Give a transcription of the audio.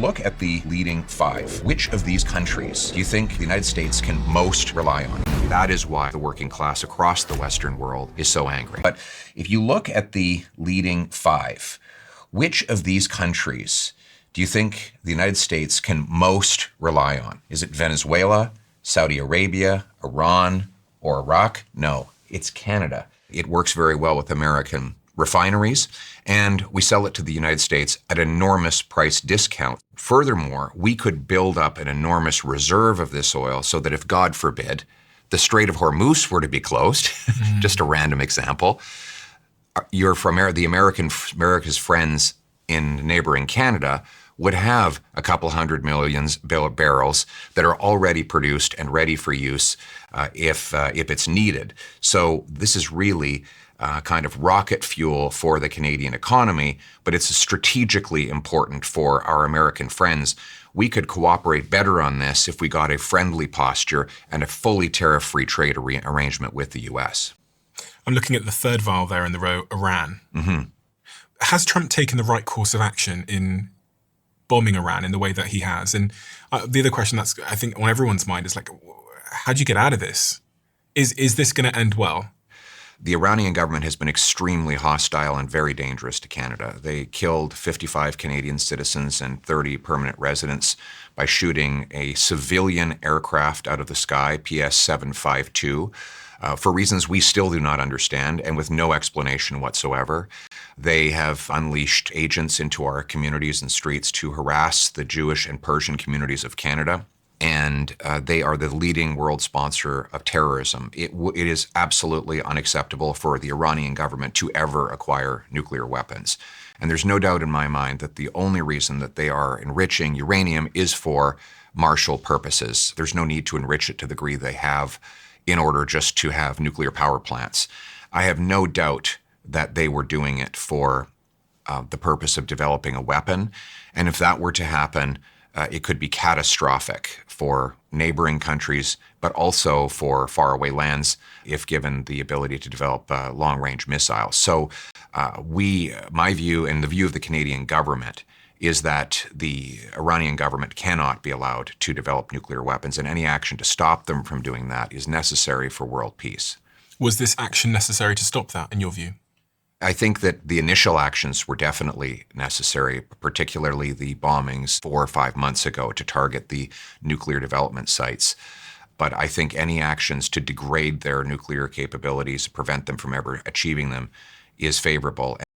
look at the leading five, which of these countries do you think the United States can most rely on? That is why the working class across the Western world is so angry. But if you look at the leading five, which of these countries do you think the United States can most rely on? Is it Venezuela, Saudi Arabia, Iran, or Iraq? No, it's Canada. It works very well with American refineries, and we sell it to the United States at an enormous price discount. Furthermore, we could build up an enormous reserve of this oil so that if, God forbid, the Strait of Hormuz were to be closed, just a random example, America's friends in neighboring Canada would have a couple 100 million barrels that are already produced and ready for use if it's needed. So this is really kind of rocket fuel for the Canadian economy, but it's strategically important for our American friends. We could cooperate better on this if we got a friendly posture and a fully tariff-free trade arrangement with the U.S. I'm looking at the third vial there in the row, Iran. Mm-hmm. Has Trump taken the right course of action in bombing Iran in the way that he has? And the other question that's, I think, on everyone's mind is like, how do you get out of this? Is this going to end well? The Iranian government has been extremely hostile and very dangerous to Canada. They killed 55 Canadian citizens and 30 permanent residents by shooting a civilian aircraft out of the sky, PS-752, for reasons we still do not understand and with no explanation whatsoever. They have unleashed agents into our communities and streets to harass the Jewish and Persian communities of Canada. And they are the leading world sponsor of terrorism. It is absolutely unacceptable for the Iranian government to ever acquire nuclear weapons. And there's no doubt in my mind that the only reason that they are enriching uranium is for martial purposes. There's no need to enrich it to the degree they have in order just to have nuclear power plants. I have no doubt that they were doing it for the purpose of developing a weapon. And if that were to happen, it could be catastrophic for neighboring countries, but also for faraway lands if given the ability to develop long-range missiles. So my view and the view of the Canadian government is that the Iranian government cannot be allowed to develop nuclear weapons, and any action to stop them from doing that is necessary for world peace. Was this action necessary to stop that, in your view? I think that the initial actions were definitely necessary, particularly the bombings 4 or 5 months ago to target the nuclear development sites. But I think any actions to degrade their nuclear capabilities, prevent them from ever achieving them, is favorable.